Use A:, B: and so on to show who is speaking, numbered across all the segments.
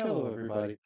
A: Hello, everybody.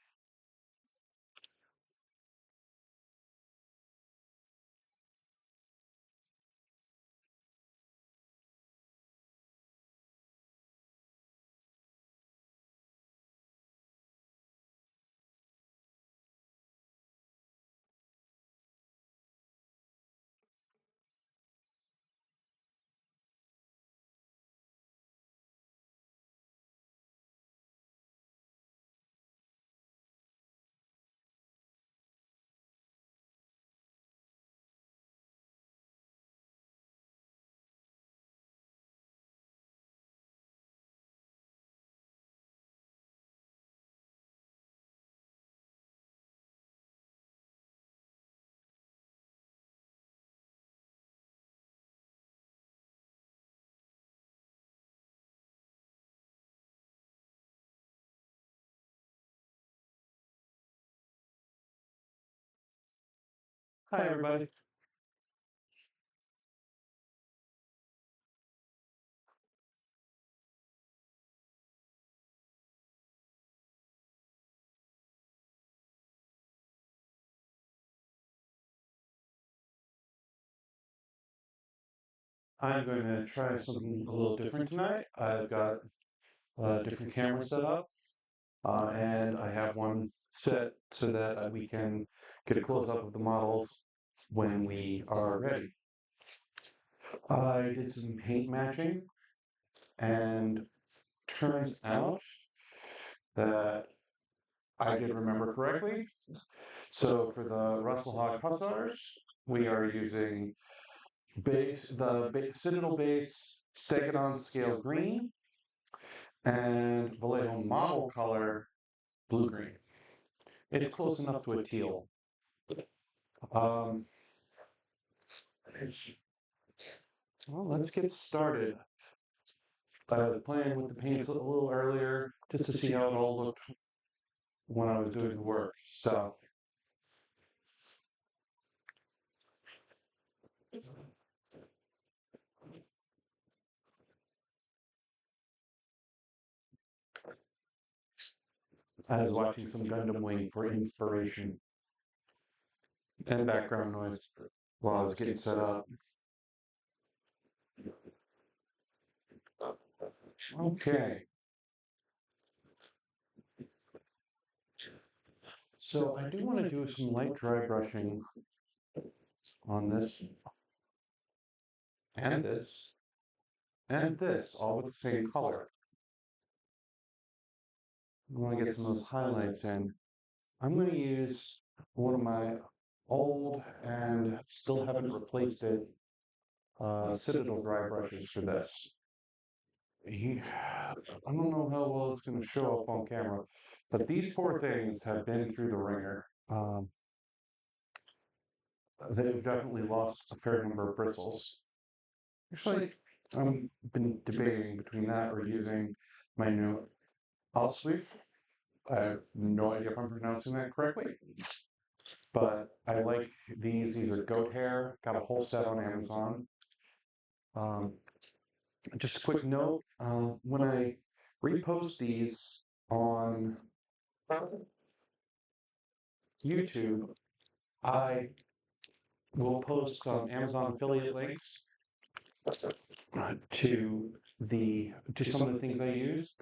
A: Hi, everybody. I'm going to try something a little different tonight. I've got a different camera set up, and I have one set so that we can get a close-up of the models when we are ready. I did some paint matching, and turns out that I did remember correctly. So for the Russell Hog Hussars, we are using Citadel base Stegadon scale green and Vallejo model color blue green. It's close enough to a teal. Um, well, let's get started. I was playing with the paints a little earlier just to see how it all looked when I was doing the work. So I was watching some Gundam Wing for inspiration and background noise while I was getting set up. Okay. So I do want to do some light dry brushing on this and this, all with the same color. I want to get some of those highlights in. I'm going to use one of my old and still haven't replaced it Citadel dry brushes for this. I don't know how well it's going to show up on camera, but these poor things have been through the ringer. They've definitely lost a fair number of bristles. Actually, I've been debating between that or using my new Ostroc. I have no idea if I'm pronouncing that correctly, but I like these. These are goat hair. Got a whole set on Amazon. Um, just a quick note, when I repost these on YouTube, I will post some Amazon affiliate links to some of the things I use.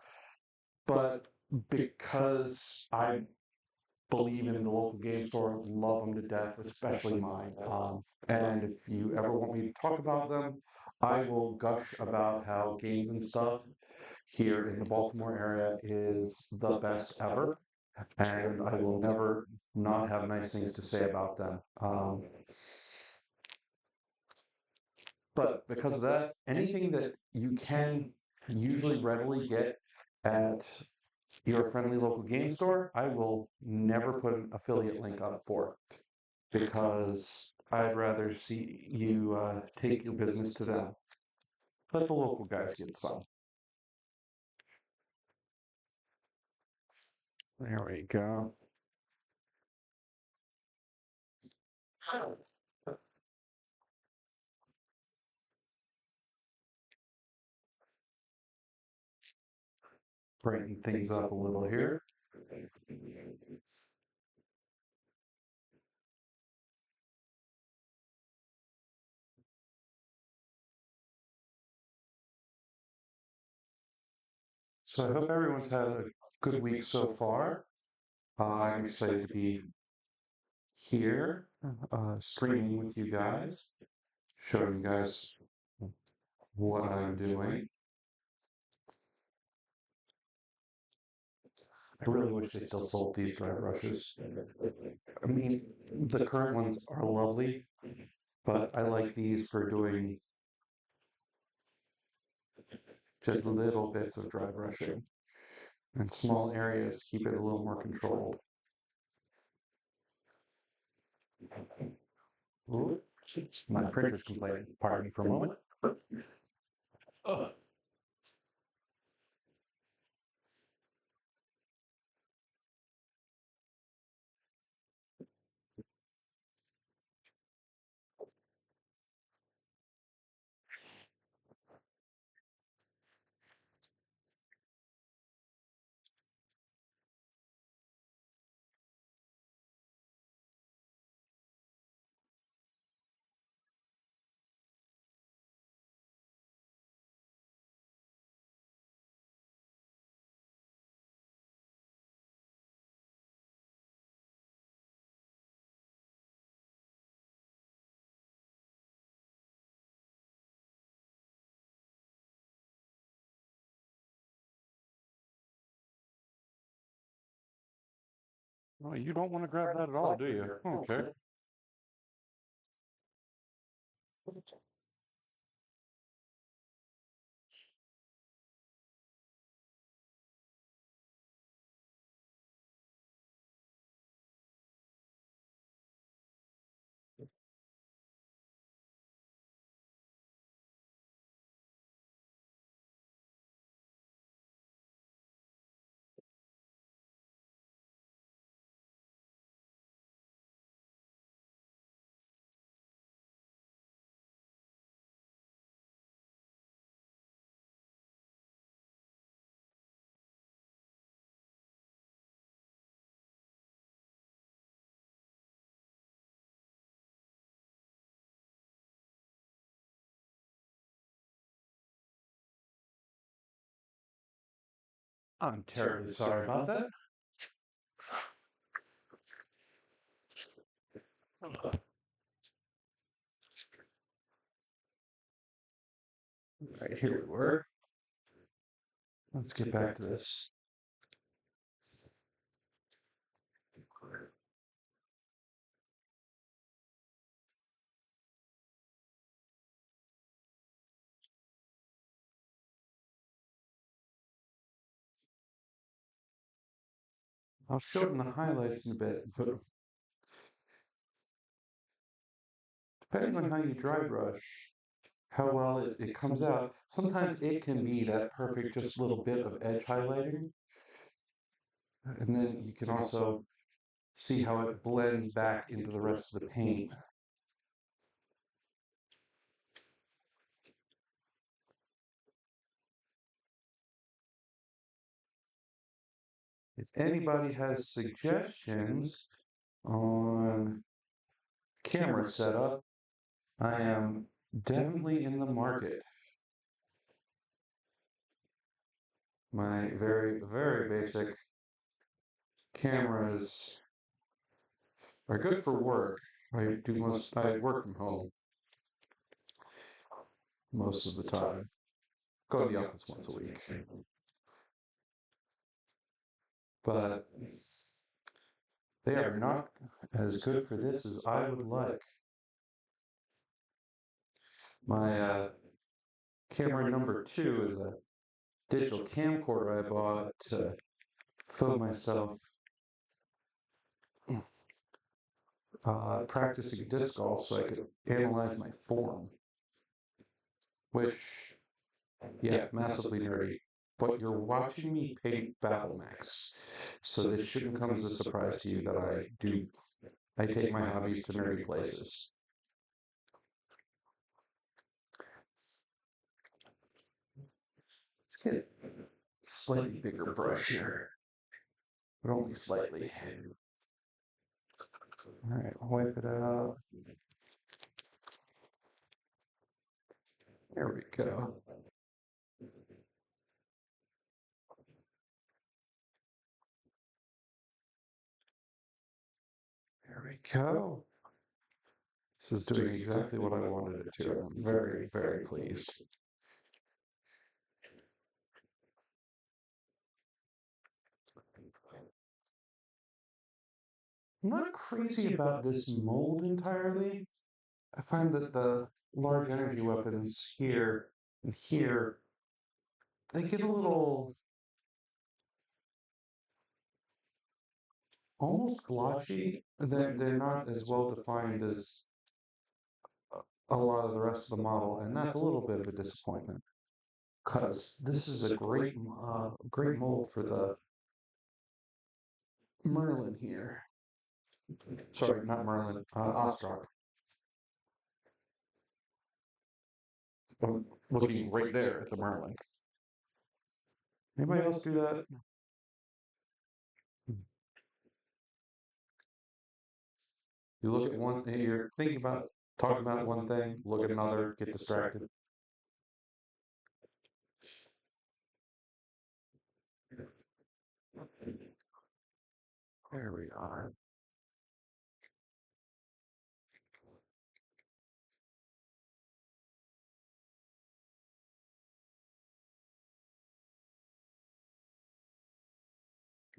A: But because I believe in the local game store, love them to death, especially mine. And if you ever want me to talk about them, I will gush about how games and stuff here in the Baltimore area is the best ever. And I will never not have nice things to say about them. But because of that, anything that you can usually readily get at your friendly local game store, I will never put an affiliate link up for because I'd rather see you take your business to them. Let the local guys get some. There we go. Brighten things up a little here. So I hope everyone's had a good week so far. I'm excited to be here, streaming with you guys, showing you guys what I'm doing. I really wish they still sold these dry brushes. I mean, the current ones are lovely, but I like these for doing just little bits of dry brushing and small areas to keep it a little more controlled. Ooh, my printer's complaining. Pardon me for a moment. Ugh. Well, you don't want to grab that at all, do you? Okay. I'm terribly sorry about that. Right, here we were. Let's get back to this. I'll show them the highlights in a bit, but depending on how you dry brush, how well it comes out, sometimes it can be that perfect just little bit of edge highlighting. And then you can also see how it blends back into the rest of the paint. If anybody has suggestions on camera setup, I am definitely in the market. My very, very basic cameras are good for work. I work from home most of the time. Go to the office once a week. But they are not as good for this as I would like. My camera number 2 is a digital camcorder I bought to film myself practicing disc golf so I could analyze my form. Which, yeah, massively nerdy. But you're watching me paint Battlemechs, so this shouldn't come as a surprise to you that I take my hobbies to nerdy places. Let's get a slightly bigger brush here. but only slightly. All right, wipe it out. There we go. There we go. This is doing exactly what I wanted it to. I'm very, very pleased. I'm not crazy about this mold entirely. I find that the large energy weapons here and here, they get a little almost blotchy. They're not as well defined as a lot of the rest of the model, and that's a little bit of a disappointment. Because this is a great mold for the Merlin here. Sorry, not Merlin, Ostroc. I'm looking right there at the Merlin. Anybody else do that? You look at one, you're thinking about, talking about one thing, look at another, get distracted. There we are.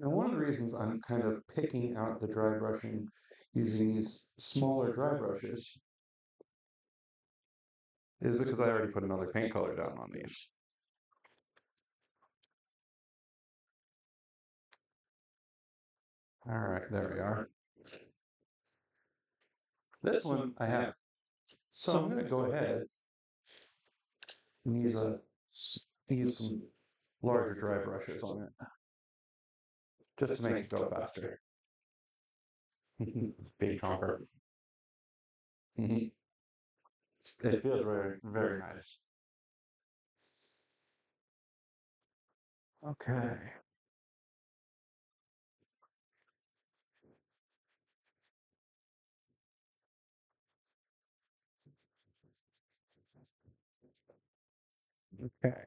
A: And one of the reasons I'm kind of picking out the dry brushing using these smaller dry brushes is because I already put another paint color down on these. All right, there we are. This one I have. So I'm going to go ahead and use some larger dry brushes on it, just to make it go faster. Big chonker. It feels very, very nice. Okay. Okay.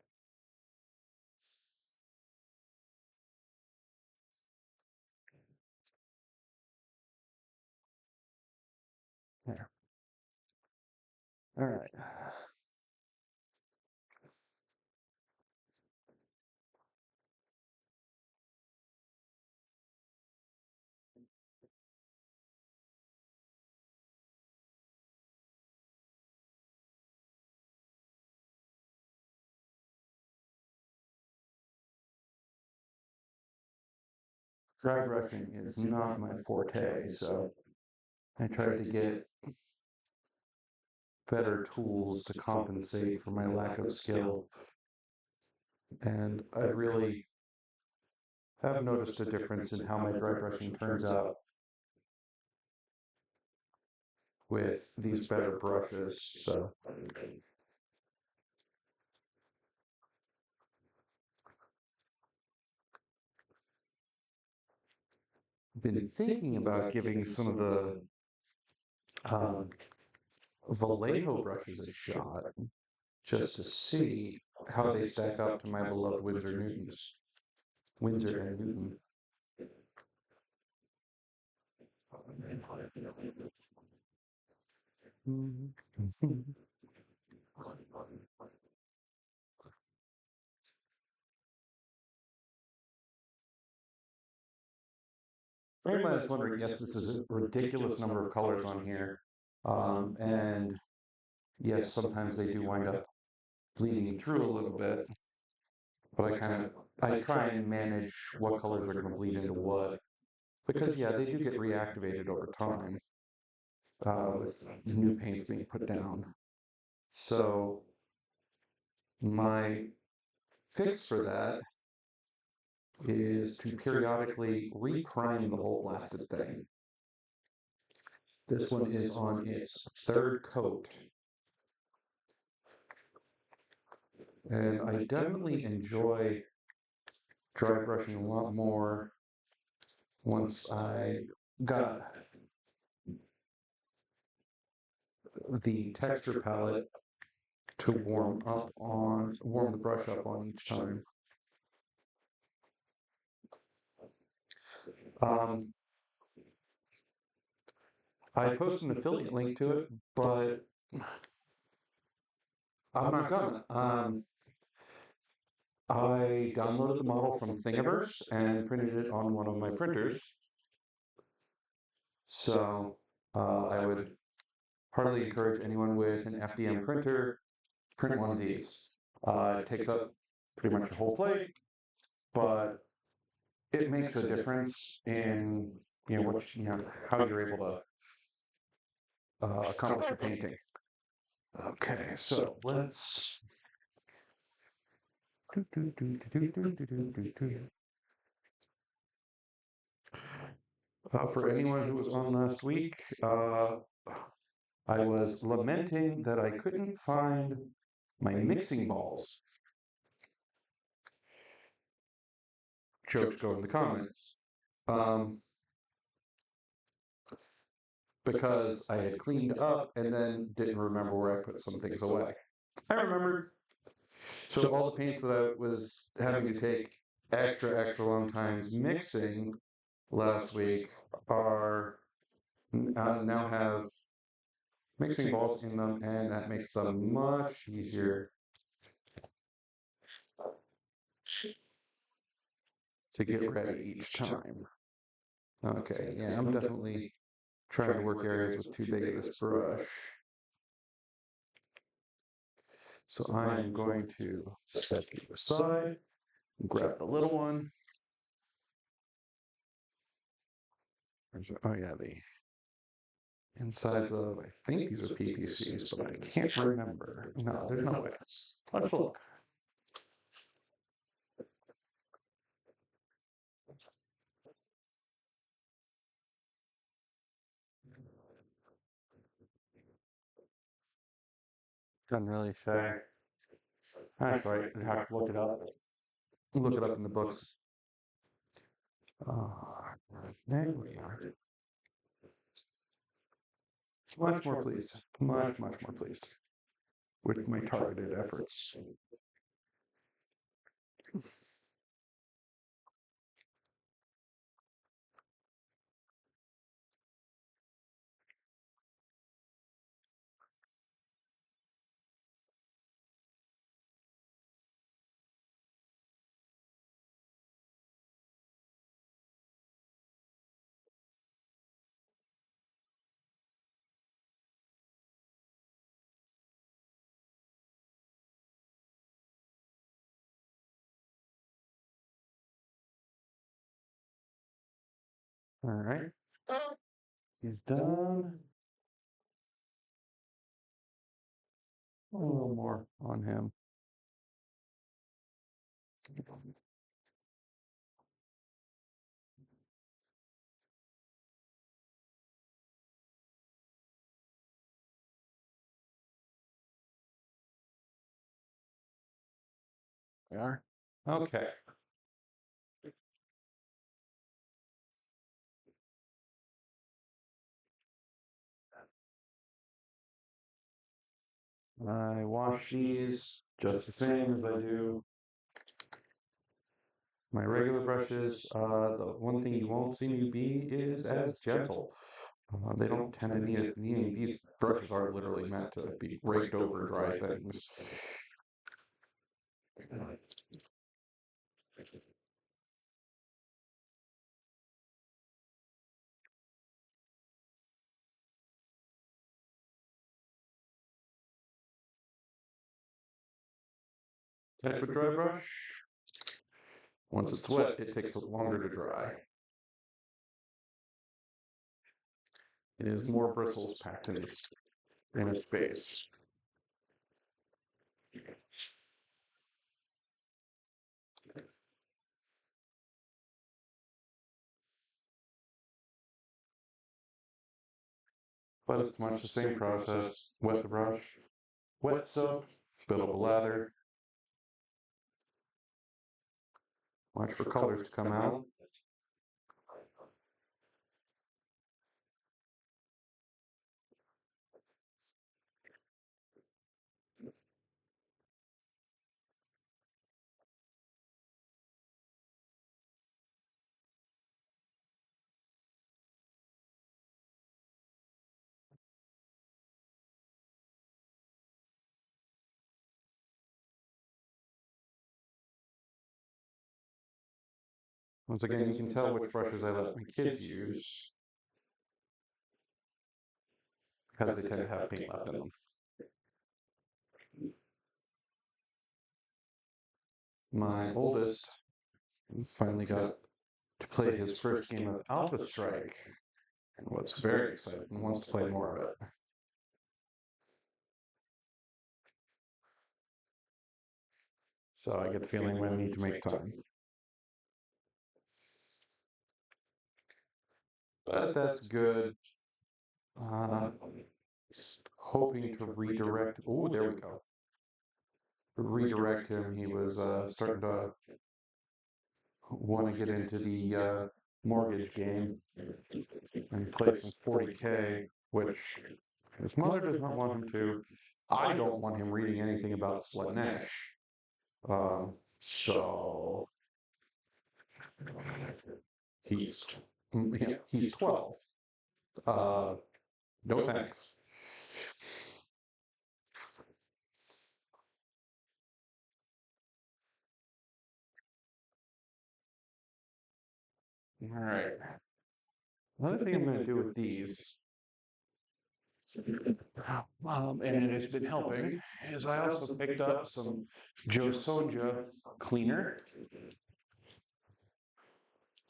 A: There. All right. Dry brushing is not my forte, so I tried to get better tools to compensate for my lack of skill. And I really have noticed a difference in how my dry brushing turns out with these better brushes. So I've been thinking about giving some of the um, Vallejo brushes a shot just to see how they stack up to my beloved Windsor and Newton. For anybody that's wondering, yes, this is a ridiculous number of colors on here. And yes, sometimes they do wind up bleeding through a little bit. But I try and manage what colors are going to bleed into what. Because, yeah, they do get reactivated over time with new paints being put down. So my fix for that is to periodically reprime the whole blasted thing. This one is on its third coat. And I definitely enjoy dry brushing a lot more once I got the texture palette to warm the brush up on each time. I posted an affiliate link to it, but I'm not gonna. I downloaded the model from Thingiverse and printed it on one of my printers. So I would heartily encourage anyone with an FDM printer, print one of these. It takes up pretty much your whole plate, but it makes a difference in how you're able to accomplish your painting. Okay, so let's. For anyone who was on last week, I was lamenting that I couldn't find my mixing balls. Jokes go in the comments. Because I had cleaned up and then didn't remember where I put some things away. I remembered. So all the paints that I was having to take extra long times mixing last week are now have mixing balls in them, and that makes them much easier to get ready each time. Okay, yeah, I'm definitely trying to work areas with too big of this brush. So I am going to set you aside, grab the little one. Oh yeah, the insides of, I think these are PPCs, but I can't remember. No, there's no way. Let's look. Doesn't really say. Actually, I have to look it up. Look it up in the books. There we are. Much more pleased. Much more pleased with my targeted efforts. All right. He's done. A little more on him. We are? Okay. I wash these just the same as I do my regular brushes. The one thing you won't see me be is as gentle. They don't tend to need it. These brushes are literally meant to be raked over dry things. Catch with dry brush. Once it's wet, it takes longer to dry. It is more bristles packed in a space. But it's much the same process. Wet the brush, wet soap, build up a lather, watch for colors to come out. Once again, you can tell which brushes I let my kids use because they tend to have paint left in them. My oldest finally got to play his first game of Alpha Strike and was very excited and wants to play more of it. So I get the feeling we need to make time. But that's good. Hoping to redirect. Oh, there we go. Redirect him. He was starting to want to get into the mortgage game and play some 40K, which his mother does not want him to. I don't want him reading anything about Slaanesh. So he's he's 12. No thanks. All right. Another thing I'm going to do with these, and it has been helping, is I also picked up some Joe Sonja cleaner.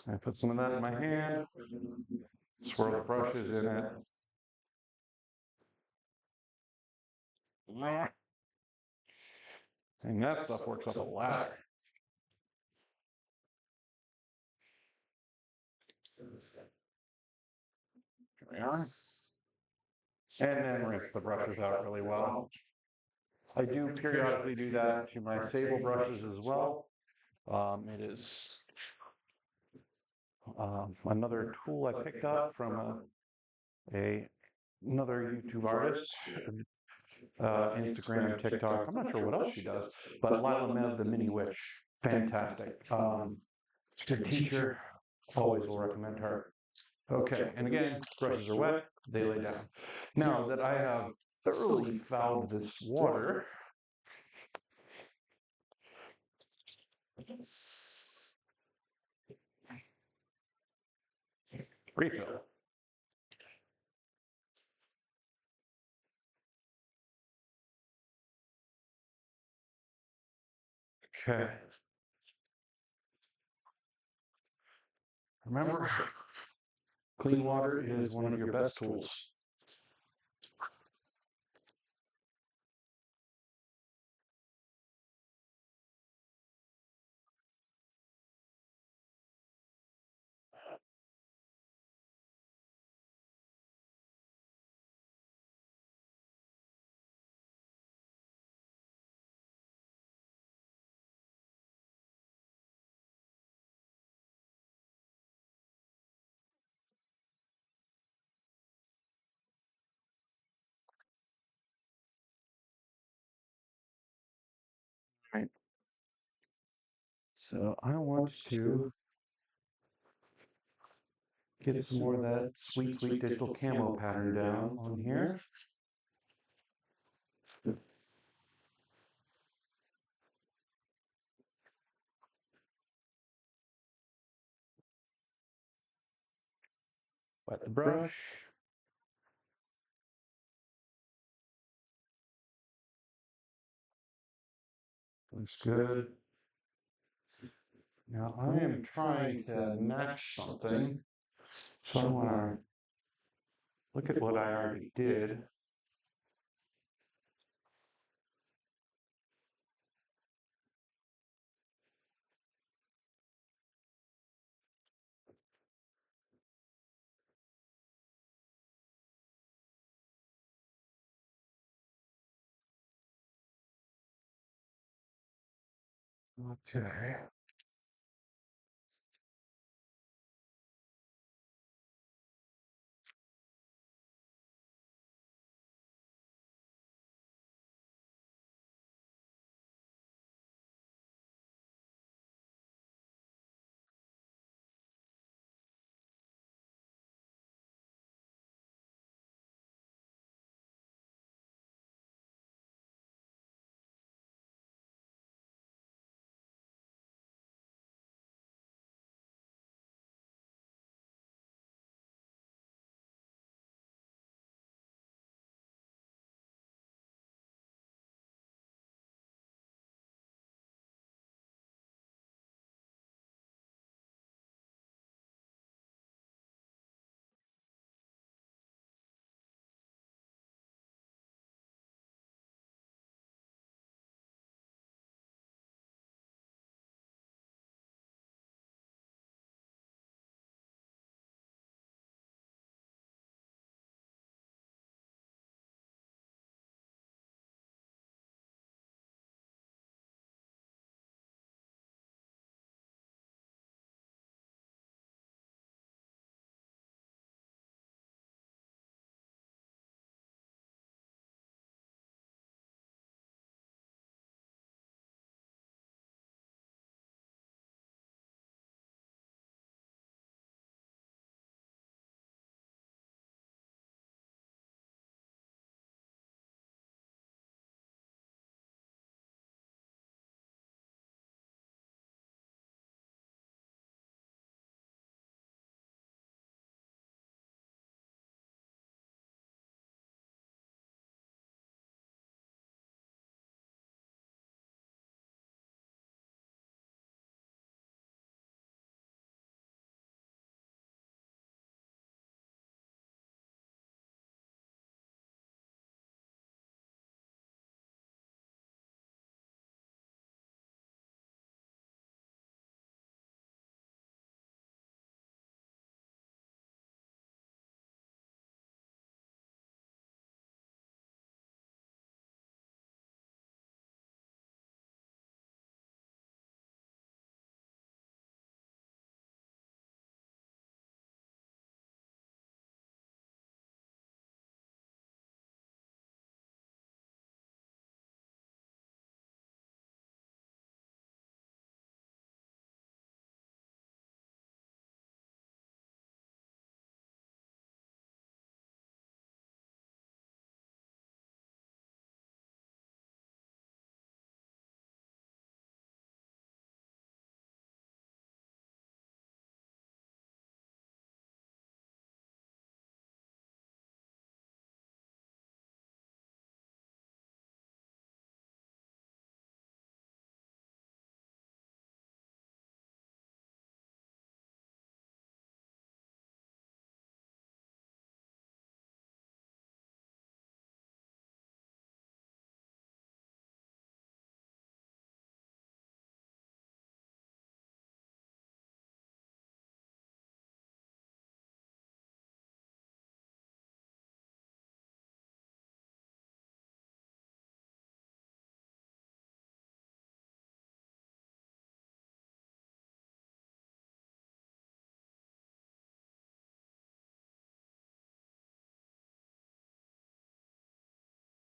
A: I put some of that in my hand, swirl the brushes in it. And that stuff works up a ladder. Here we are. And then rinse the brushes out really well. I do periodically do that to my sable brushes as well. It is another tool I picked up from another YouTube artist, Instagram, TikTok. I'm not sure what else she does, but Lila Mev, the Mini Witch, fantastic. The teacher, always will recommend her. Okay, and again, brushes are wet, they lay down. Now that I have thoroughly fouled this water, refill. Okay. Remember, clean water is one of your best tools. Right. So I want to get some more of that sweet, sweet digital camo pattern down on here. Wet the brush. Looks good. Now I am trying to match something. So I want to look at what I already did. Okay.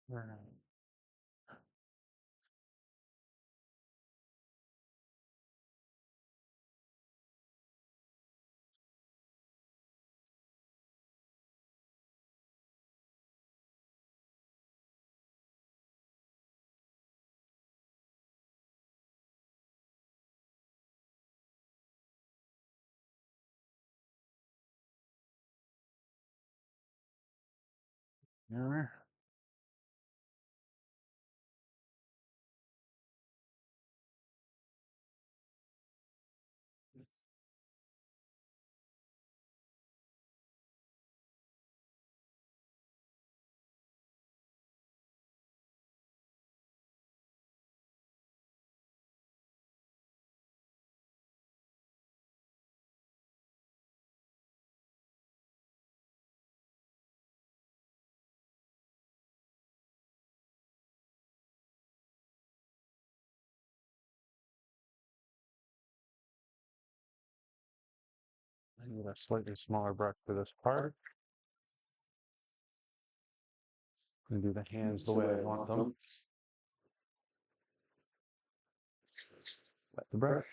A: Right. There. I need a slightly smaller brush for this part. I'm gonna do the hands the way I want them. Wet the brush.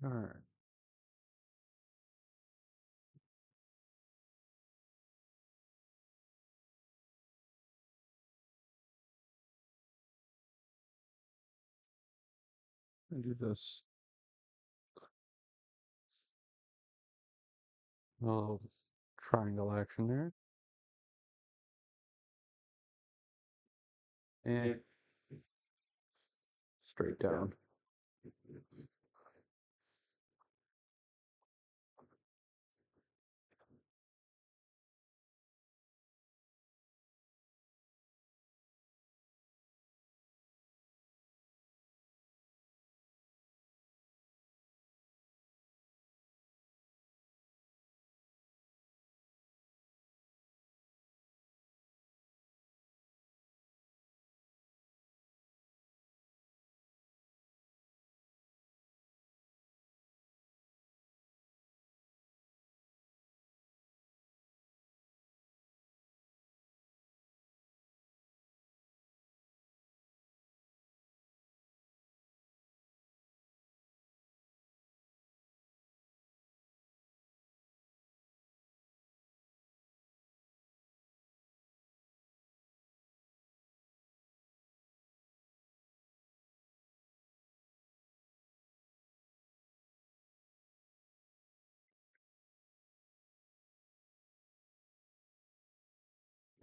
A: All right. I do this little triangle action there, and straight down.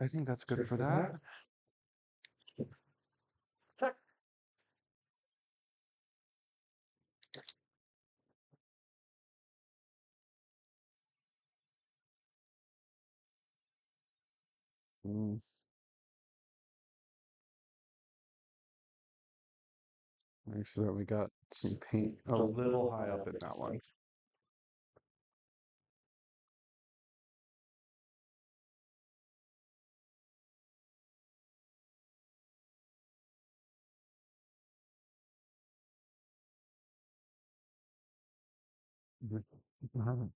A: I think that's good for that. Mm, I accidentally got some paint a little high up in that one. Mhm.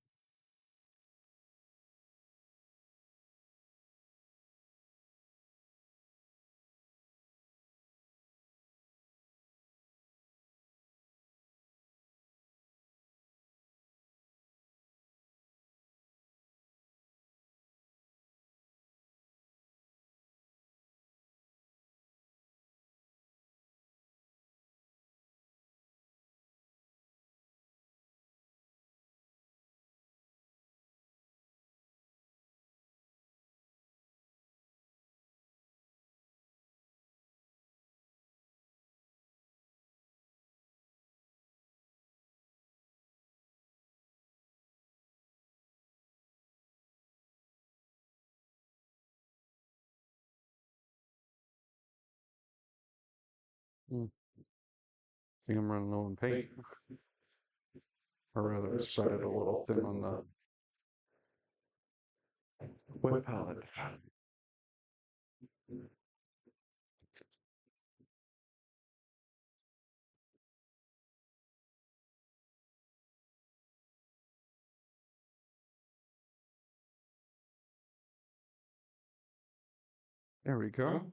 A: Mm. I think I'm running low on paint, or rather, spread it a little thin on the wet palette. There we go.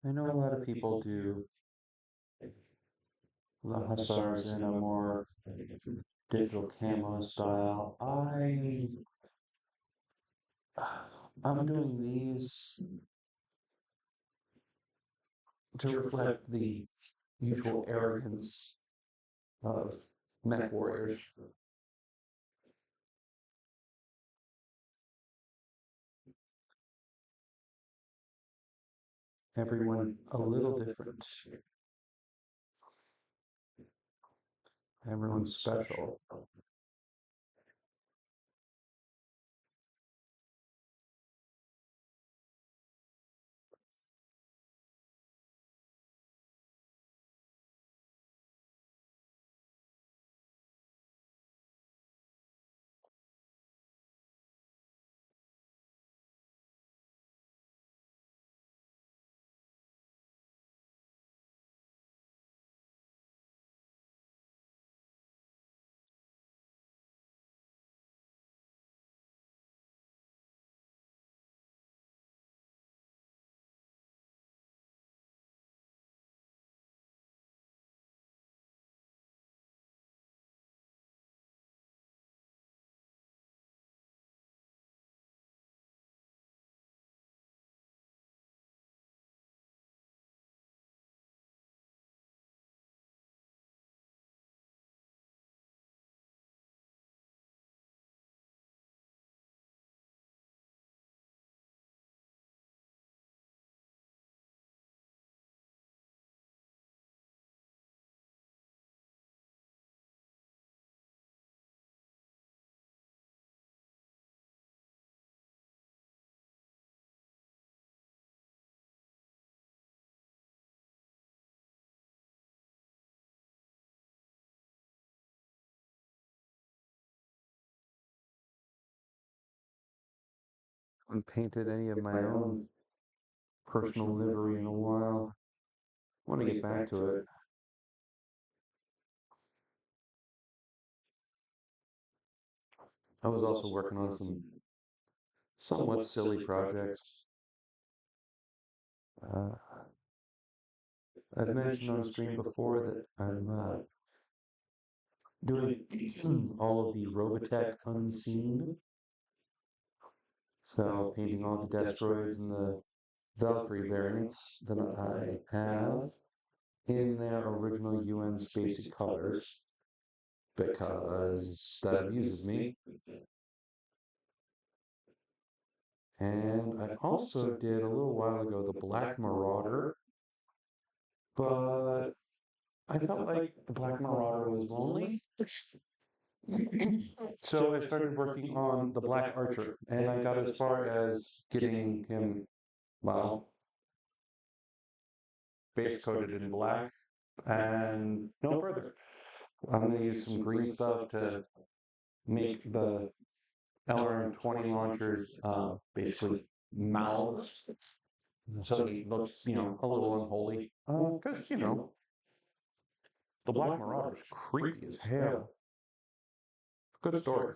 A: I know a lot of people do the hussars in a more digital camo style. I'm doing these to reflect the usual arrogance of mech warriors. Everyone a little different. Everyone's special. I haven't painted any of my own personal livery in a while. I want to get back to it. I was also working on some somewhat silly projects. Uh, I've mentioned on stream before that I'm doing all of the Robotech Unseen. So painting all the Destroids and the Valkyrie variants that I have in their original UN basic colors because that amuses me. And I also did a little while ago the Black Marauder, but I felt like the Black Marauder was lonely. So I started working on the Black Archer, and I got as far as getting him, well, base coated in black, and no further. I'm going to use some green stuff to make the LRM-20 launchers basically mouths, so it looks, a little unholy. Because, the Black Marauder's creepy as hell. Good story.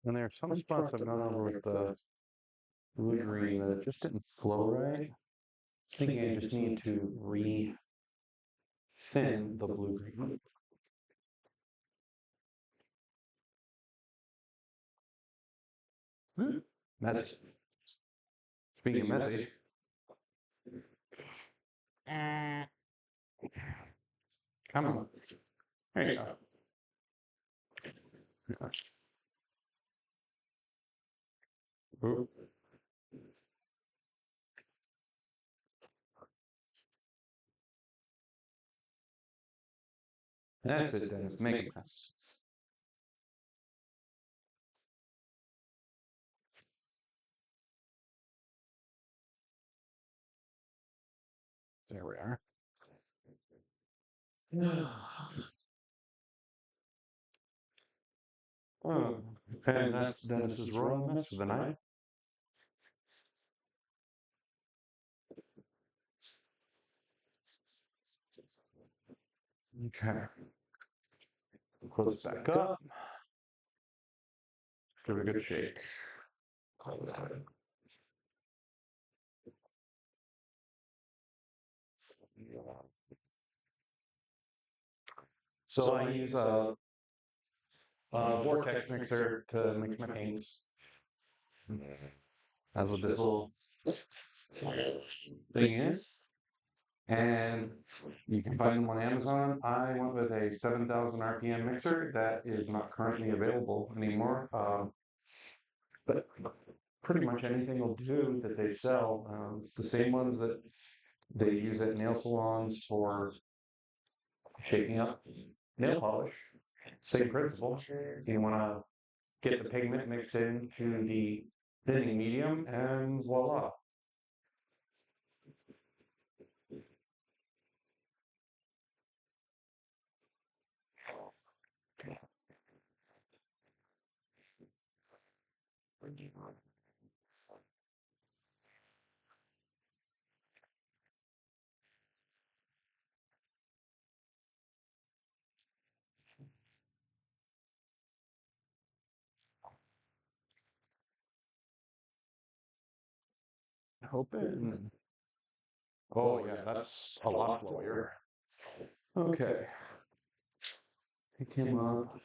A: And there are some spots I've gone over with the Wolverine that it just didn't flow right. I was thinking I just need to re-thin the blue green. Messy. Speaking of messy, come on. There you go. Ooh. That's it, Dennis. Make a mess. There we are. Oh, and that's Dennis's royal mess for the night. Okay. Close it back up. Give it a good shake. So I use a vortex mixer to mix my paints. That's what this little thing is. And you can find them on Amazon. I went with a 7,000 RPM mixer that is not currently available anymore. But pretty much anything will do that they sell. It's the same ones that they use at nail salons for shaking up nail polish. Same principle. You want to get the pigment mixed into the thinning medium, and voila. Open. Oh yeah, that's a lot flowier. Okay. Pick him up.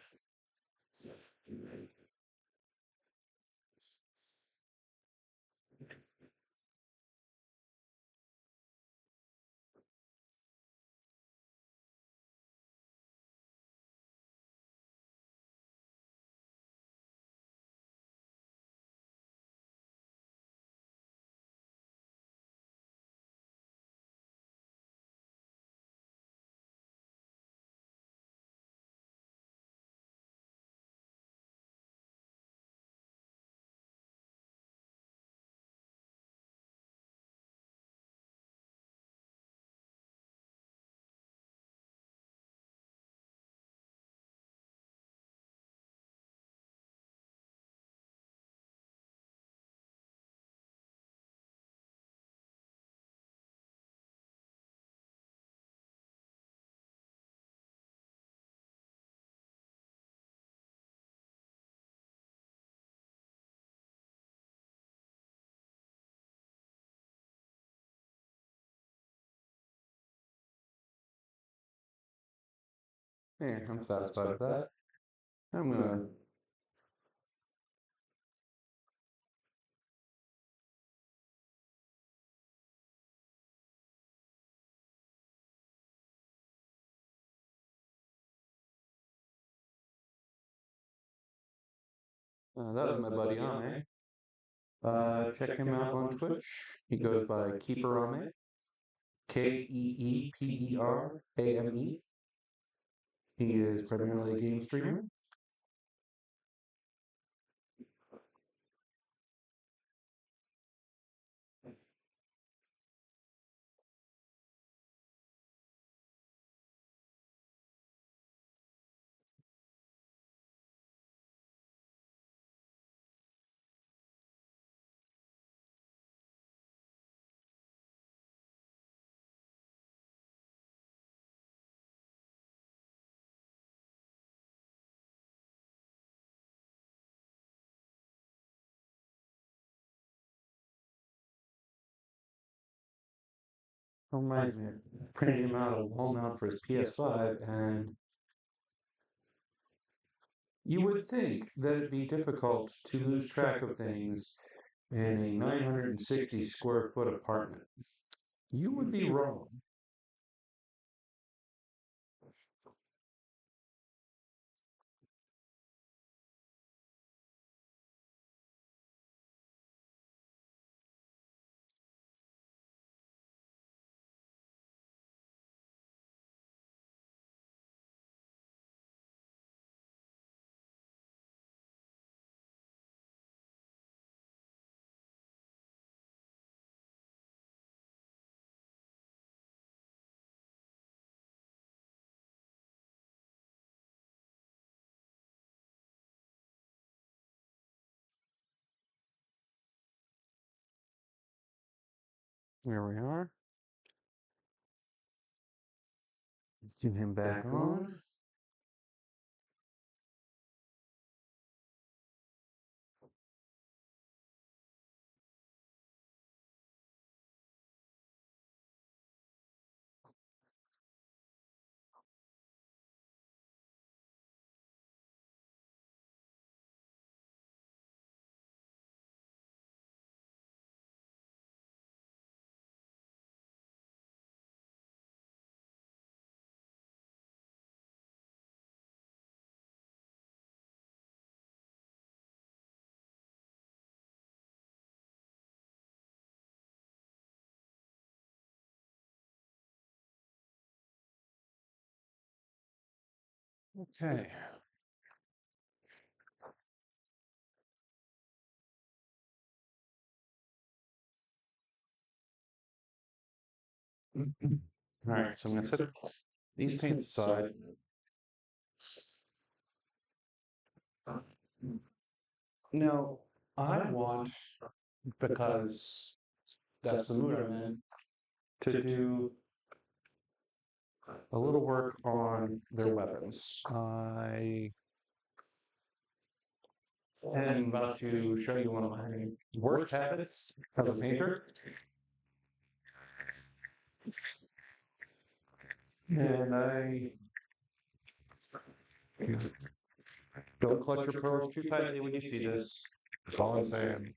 A: There, I'm satisfied with that. I'm gonna. That was my buddy Ame. Check him out on Twitch. He goes by Keeper Ame. Keeperame. He is primarily a game streamer. Reminds me, I printed him out a wall mount for his PS5, and you would think that it'd be difficult to lose track of things in a 960 square foot apartment. You would be wrong. There we are. Get him back on. Okay. All right, so I'm going to set these paints aside. Now, I want, because that's the mood I'm in, to do a little work on their weapons. I am about to show you one of my worst habits as a painter. And I don't clutch your pearls too tightly when you see this. That's all I'm saying.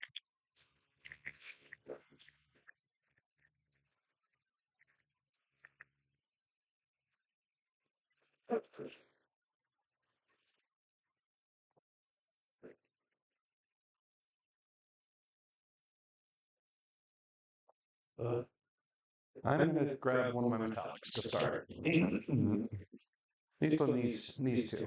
A: I'm going to grab one of my metallics to start. These one, these two.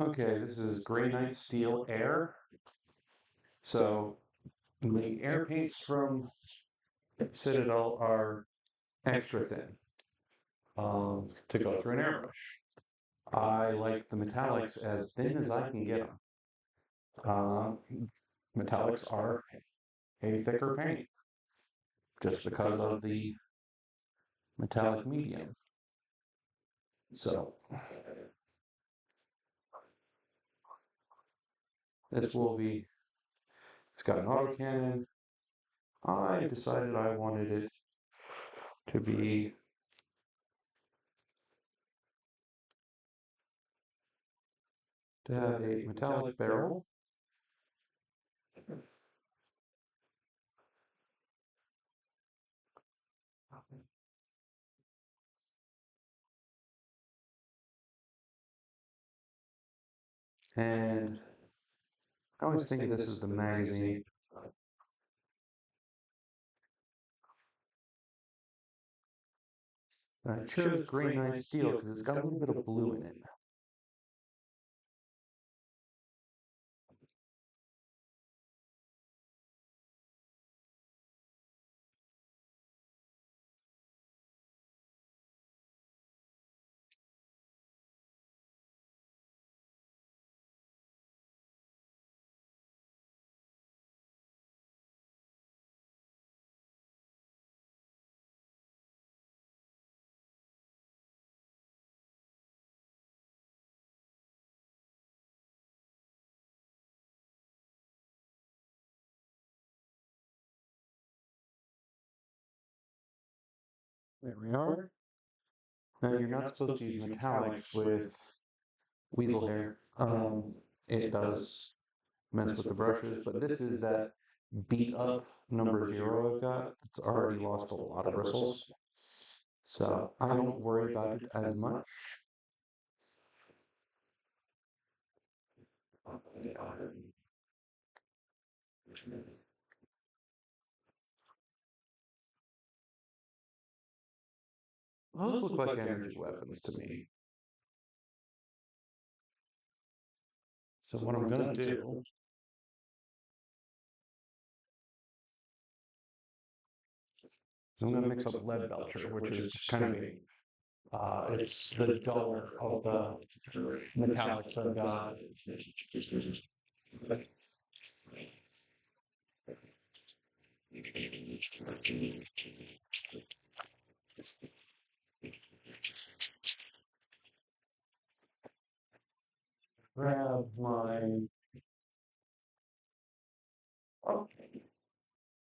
A: Okay, this is Grey Knight Steel Air. So the air paints from Citadel are extra thin to go through an airbrush. I like the metallics as thin as I can get them. Metallics are a thicker paint just because of the metallic medium. So this will be, it's got an autocannon. I decided I wanted it to be to have a metallic barrel. And I always think of this as the magazine. I chose Grey Knight Steel because it's got a little bit of blue in it. There we are. Now you're not supposed to use metallics with weasel hair. It does mess with the brushes, but this is that beat up number 0 I've got. It's already lost a lot of bristles. So I don't worry about it as much. Those look like energy weapons to me. So what I'm gonna do is I'm gonna mix up lead belcher, which is just kind of a it's the duller of the metallics I've got. Grab my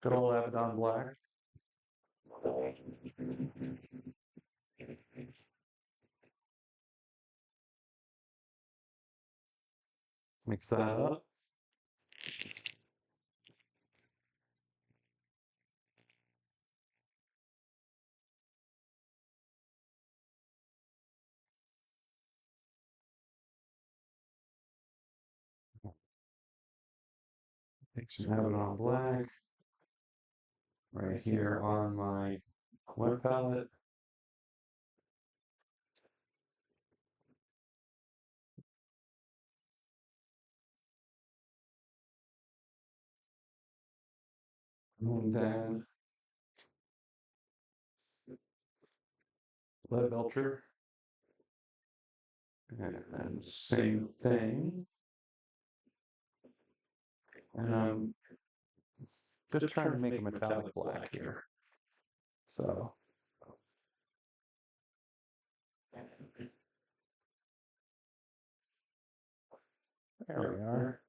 A: good old Abaddon Black. Mix that up. Take some Abaddon Black right here on my wet palette. And then lead belcher. And then same thing. And I'm just trying to make a metallic black here. So there we are.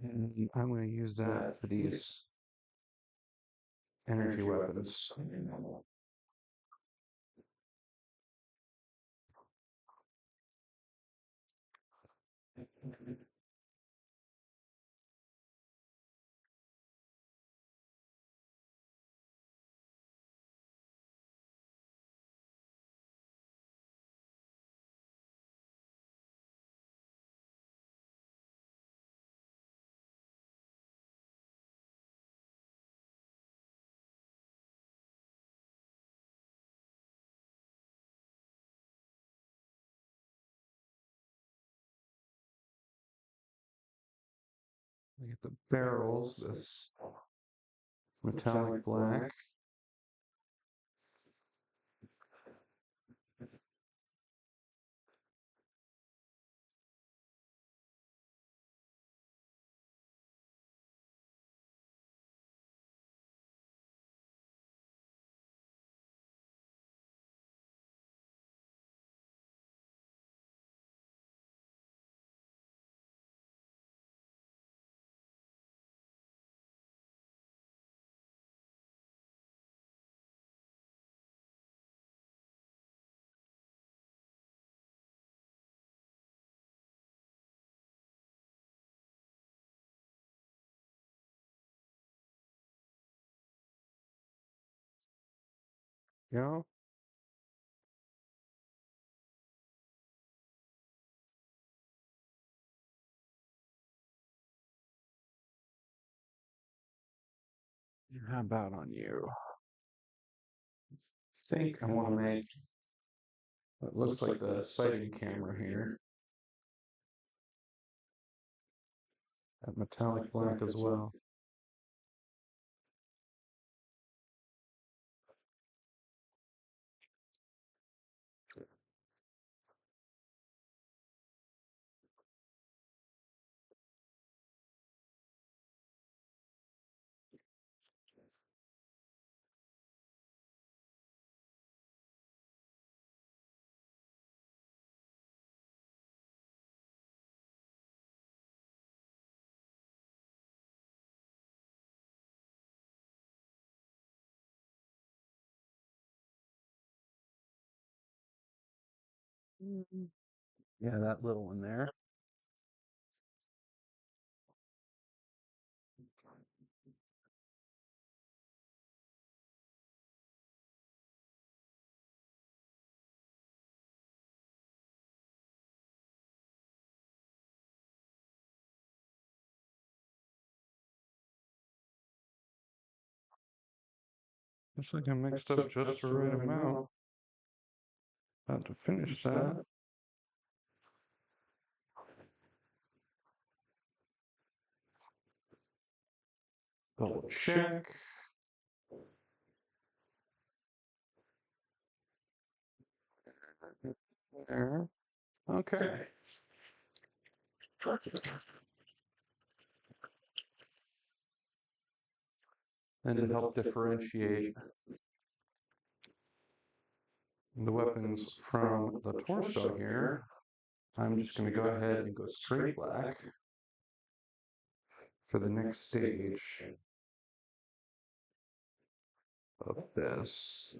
A: And I'm going to use that for these energy weapons. We get the barrels, this metallic black. You know? How about on you? I think I want to make what looks like the sighting camera here. That metallic black as well. Yeah, that little one there. Looks like I mixed up just the right amount. About to finish that. Double check. There. Okay. And to help differentiate the weapons from the torso here, I'm just going to go ahead and go straight black for the next stage of this.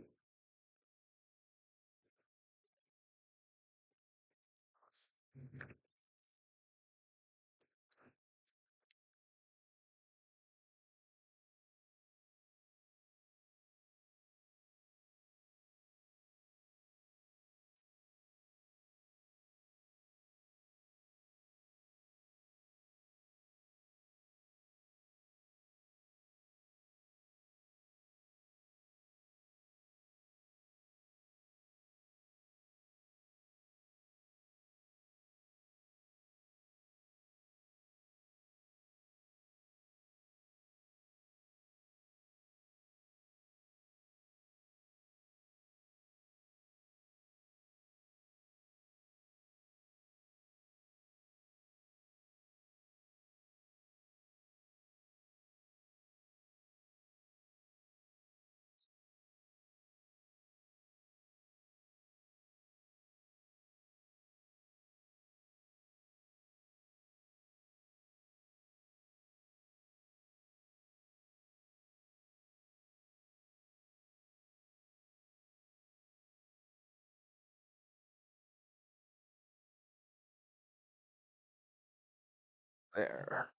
A: There.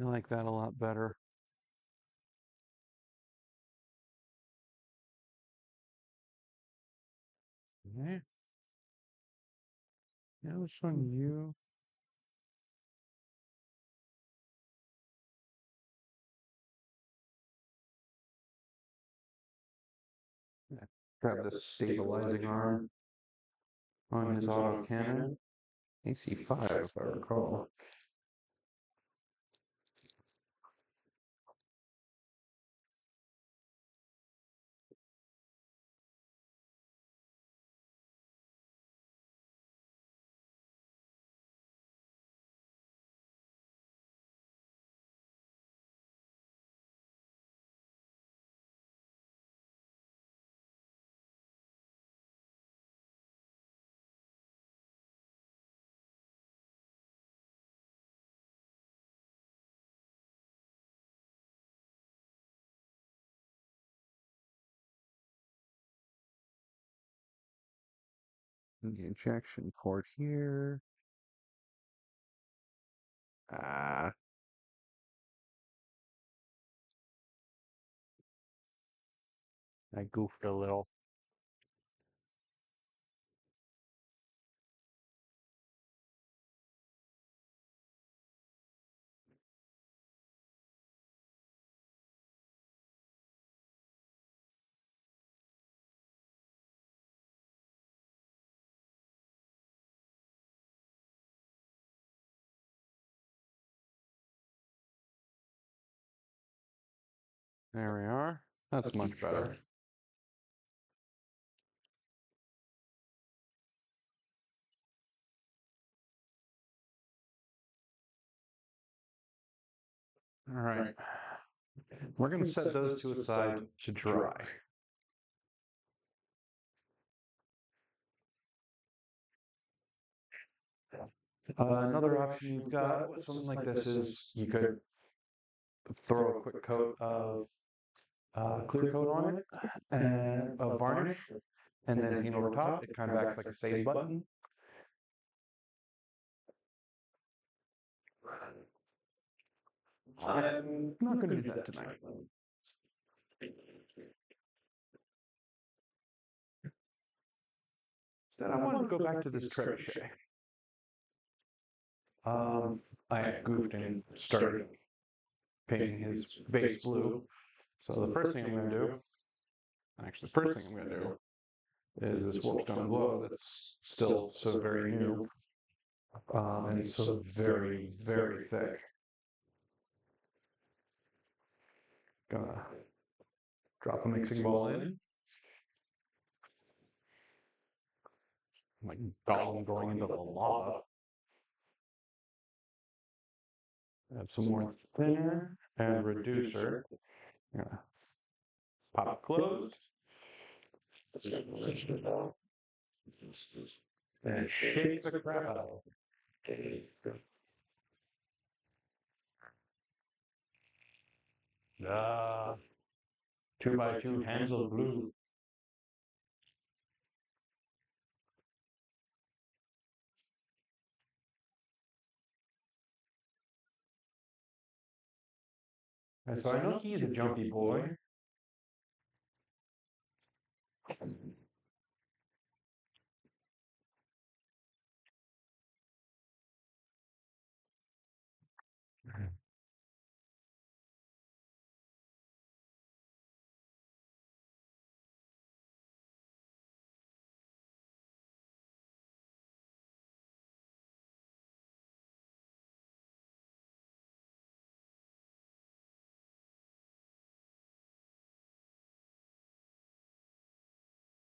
A: I like that a lot better. Okay. Yeah, which one you? Yeah. Grab this stabilizing arm on his auto cannon. AC5, if I recall. The injection port here. Ah, I goofed a little. There we are. That's much better. All right. We're going to set those two aside to dry. Another option you've got with something like this is you could throw a quick coat of clear coat on it and a varnish and then paint over top. It kind of acts like a save button. I'm not going to do that tonight. Instead, I wanted to go back to this Trebuchet. I goofed and started painting his base blue. So the first thing I'm going to do, actually the first thing I'm going to do, is this warpstone glow that's still so very new, and so very, very thick. Gonna drop a mixing ball in. Like Gollum going into the lava. Add some more thinner and reducer. Gonna pop it closed. And shake the crap out of it. 2x2 Hansel blue. And so I know he's a jumpy boy.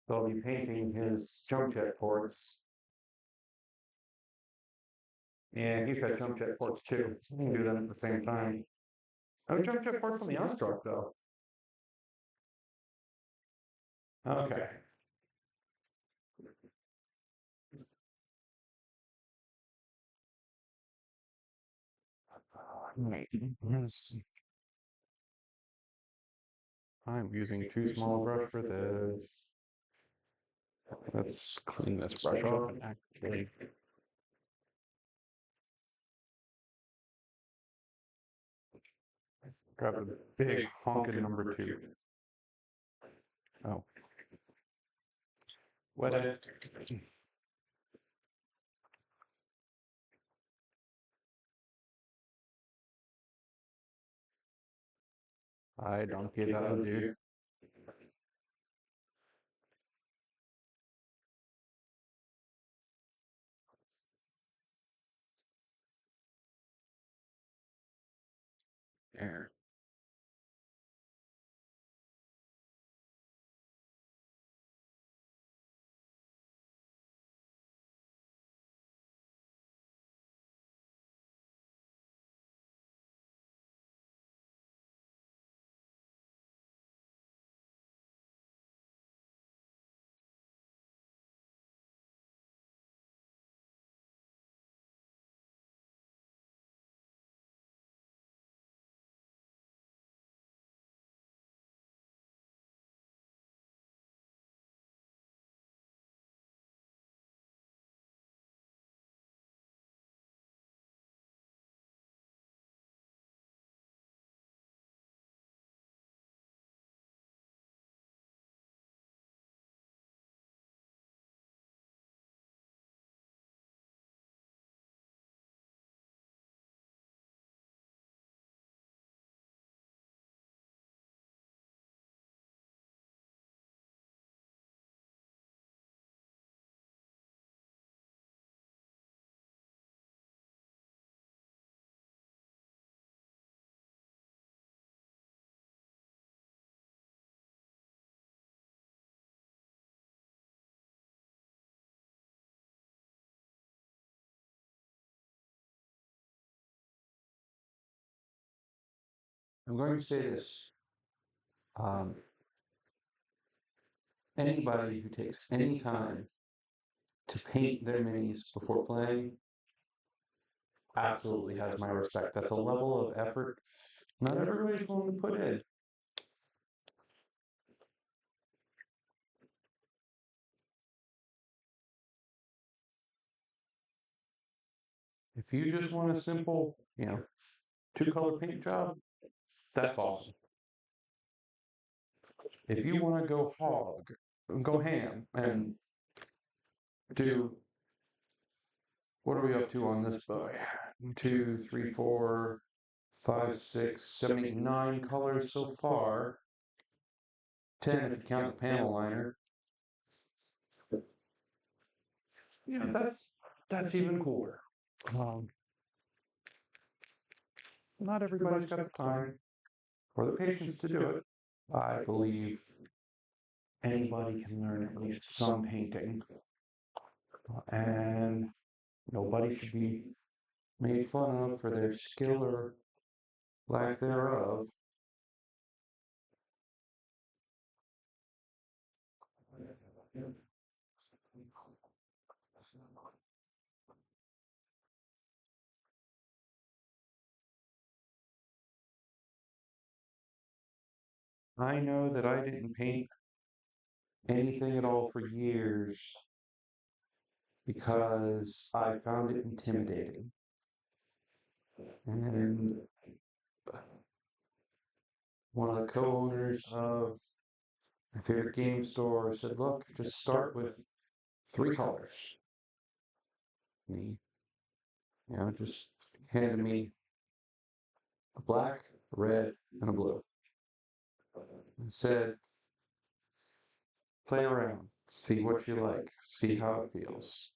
A: So I'll be painting his jump jet ports. Yeah, he's got jump jet ports too. We can do them at the same time. No jump jet ports on the Ostroc though. Okay. I'm using too small a brush for this. Let's clean this brush off and actually grab the big honkin' number 2. Oh. Wet it. I donkey that'll do. There. I'm going to say this. Anybody who takes any time to paint their minis before playing absolutely has my respect. That's a level of effort not everybody's willing to put in. If you just want a simple, two-color paint job, that's awesome. If you want to go ham, and do, what are we up to on this boy? 2, 3, 4, 5, 6, 7, 8, 9 colors so far. 10 if you count the panel liner. Yeah, that's even cooler. Not everybody's got the time or the patience to do it. I believe anybody can learn at least some painting, and nobody should be made fun of for their skill or lack thereof. I know that I didn't paint anything at all for years because I found it intimidating. And one of the co-owners of my favorite game store said, look, just start with 3 colors. And he, just handed me a black, a red, and a blue. And said, play around, see what you like, see how it feels.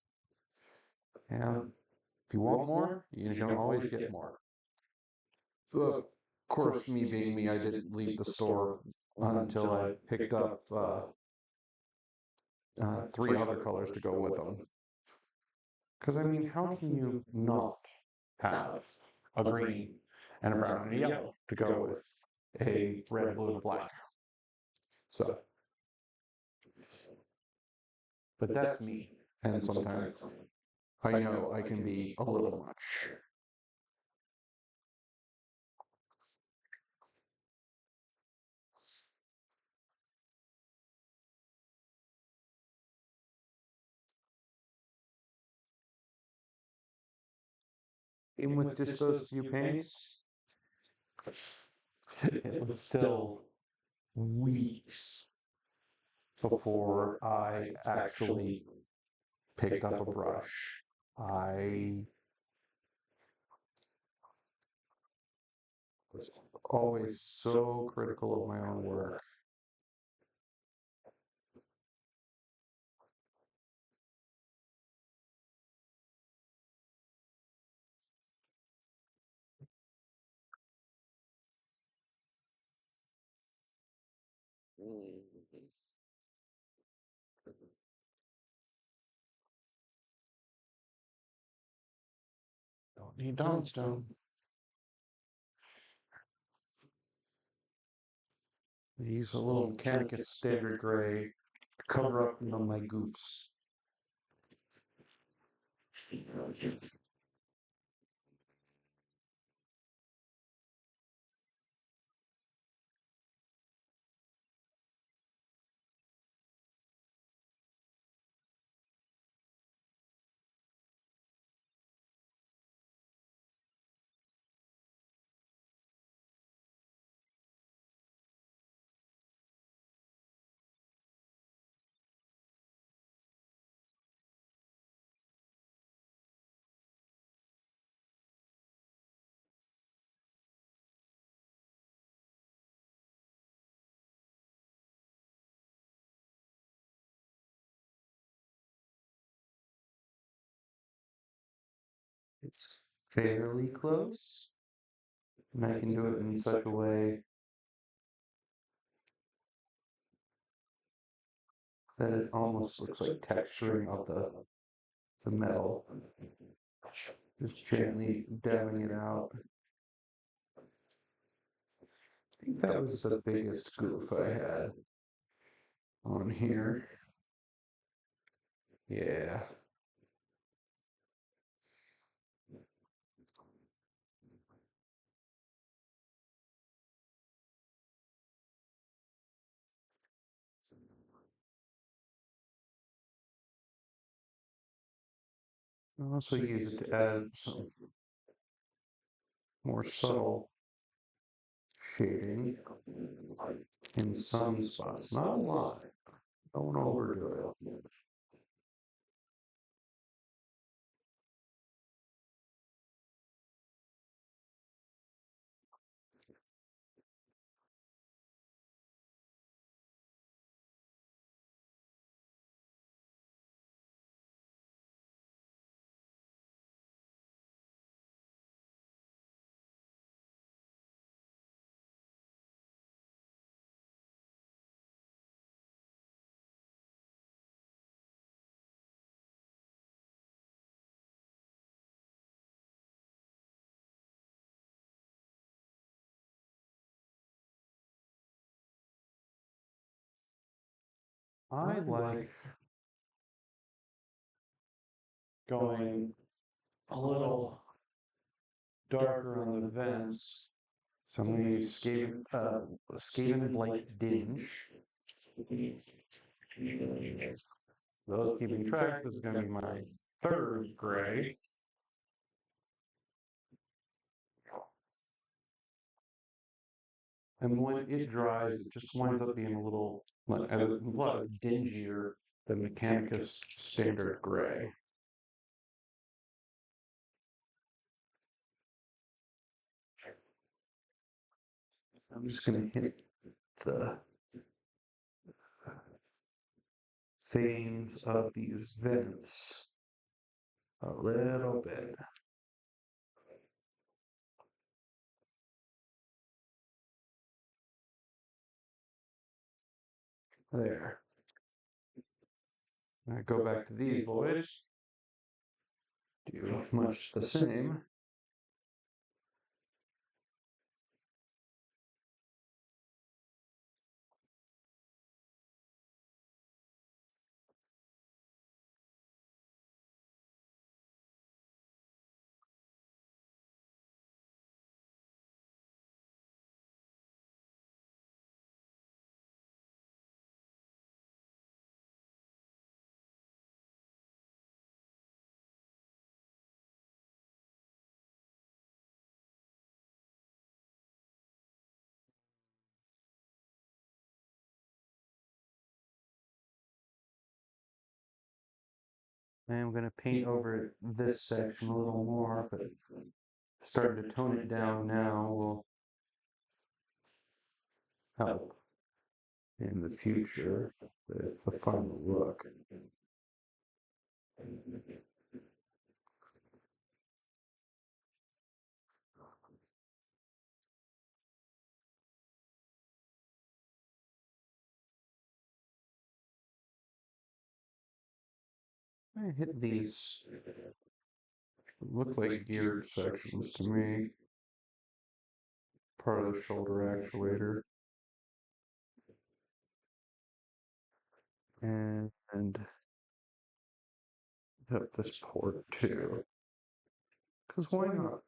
A: And if you want more, you can always get more. Of course, me being me, I didn't leave the store until I picked up 3 other colors to go with them. Because, I mean, how can you not have a green and a brown and a yellow to go with a red, blue, and a black? So, but that's me. And sometimes I know I can be a little much. And with just those few paints, it was still weeks before I actually picked up a brush. I was always so critical of my own work. Don't need Dawnstone. I use a little Mechanicus Standard Gray to cover up my goofs. It's fairly close, and I can do it in such a way that it almost looks like texturing of the metal. Just gently dabbing it out. I think that was the biggest goof I had on here. Yeah. I'll also use it to add some more subtle shading in some spots. Not a lot. Don't overdo it. I like going a little darker on the vents. So I'm going to use Skaven Blight Dinge. Those keeping track, this is going to be my third gray. And when it dries, it just winds up being a little, as it implies, dingier than Mechanicus standard gray. I'm just going to hit the veins of these vents a little bit. There. I go back to these boys. Do much the same. I'm going to paint over this section a little more, but starting to tone it down now will help in the future with the final look. I hit these, look like geared sections to me. Part of the shoulder actuator. And hit this port too. Because why not?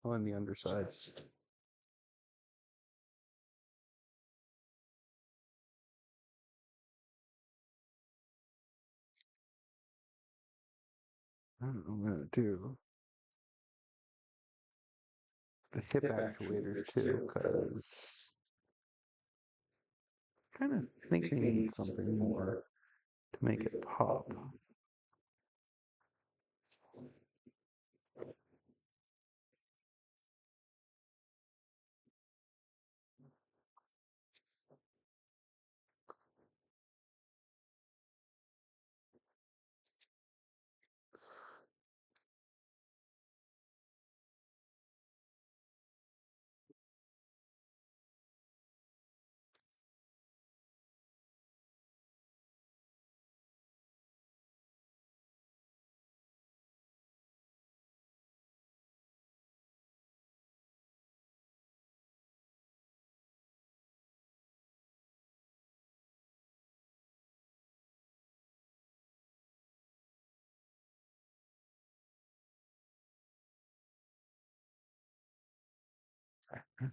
A: On the undersides. I'm going to do the hip actuators too, because I kind of think they need something more to make it pop.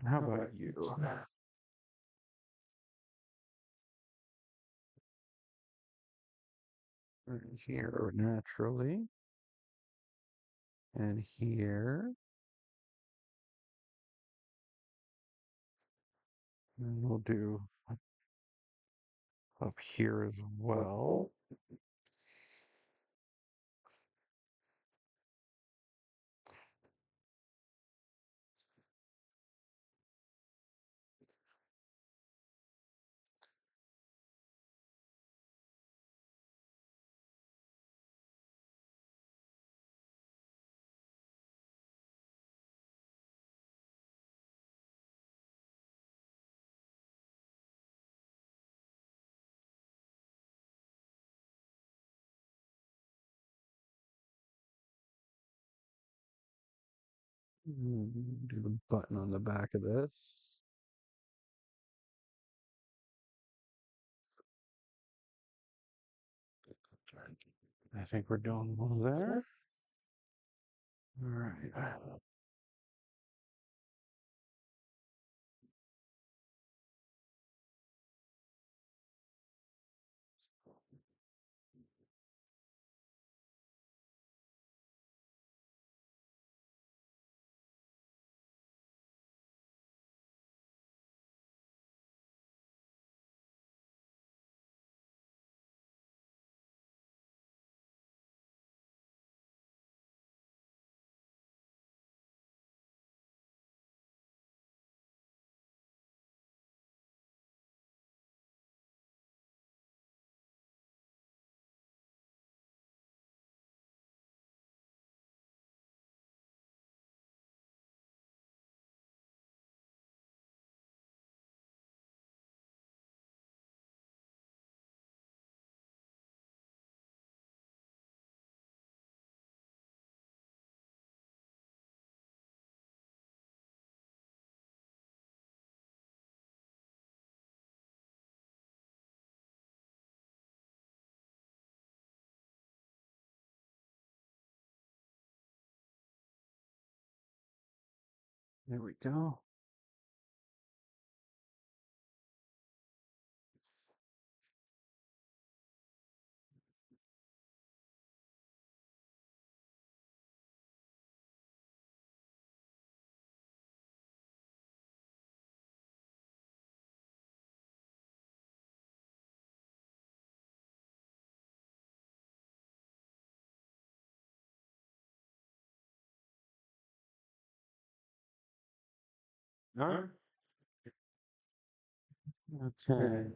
A: How about you? Right here naturally, and here, and we'll do up here as well. Do the button on the back of this. I think we're doing well there. All right. There we go. All right. Okay.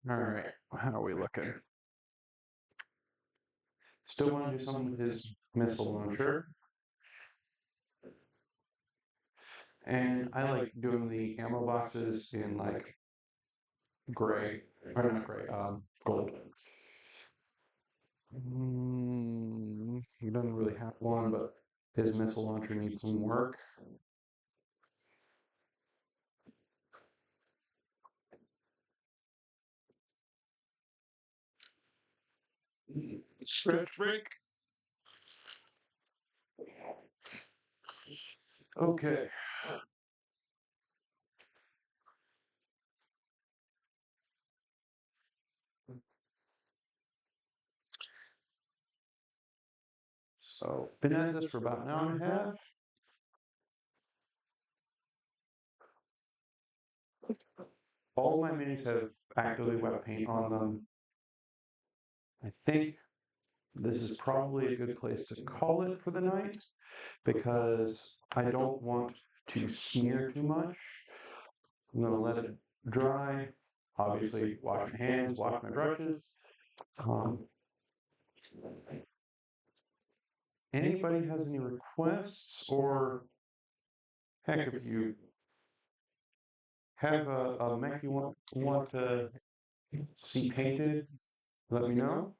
A: All right. How are we looking? Still want to do something with his missile launcher. And I like doing the ammo boxes in like gray, or not gray, gold. He doesn't really have one, but his missile launcher needs some work. Stretch break. Okay. So, been at this for about an hour and a half. All my minis have actively wet paint on them. I think this is probably a good place to call it for the night because I don't want to smear too much. I'm going to let it dry. Obviously, wash my hands, wash my brushes. Anybody has any requests, or heck, if you have a mech you want to see painted, let me know.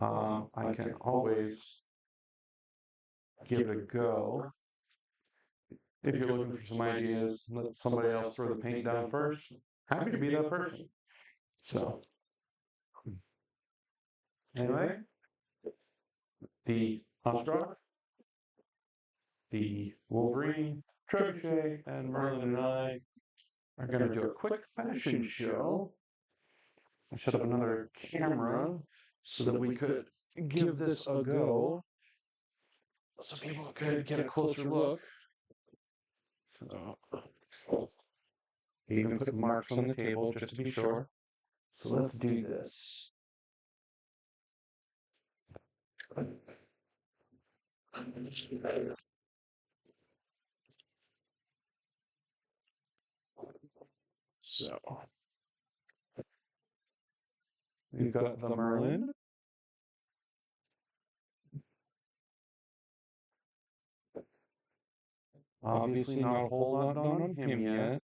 A: I can always give it a go. If you're looking for some ideas, let somebody else throw the paint down first. Happy to be that person. So, anyway, the Ostroc, the Wolverine, Trebuchet, and Merlin and I are going to do a quick fashion show. I set up another camera so that we could give this a go, so people could get a closer look. So, even put marks on the table just to be sure. So let's do this. So we've got the Merlin. Obviously not a whole lot done on him yet.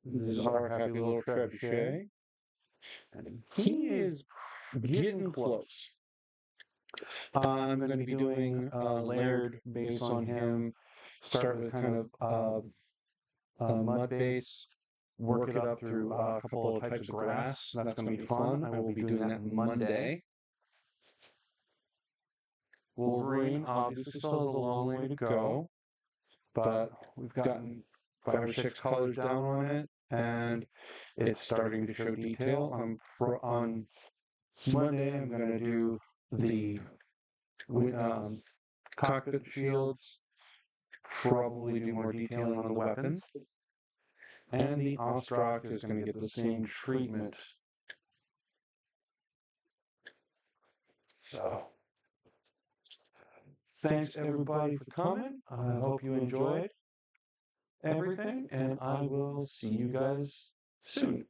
A: This is our happy little Trebuchet. And he is getting close. I'm going to be doing a layered base on him. Start with kind of mud base, work it up through a couple of types of grass. That's going to be fun. I will be doing that Monday. Wolverine obviously still has a long way to go, but we've gotten 5 or 6 colors down on it, and it's starting to show detail. On Monday, I'm going to do the cockpit shields, probably do more detailing on the weapons, and the Ostroc is going to get the same treatment. So, thanks everybody for coming. I hope you enjoyed everything, and I will see you guys soon.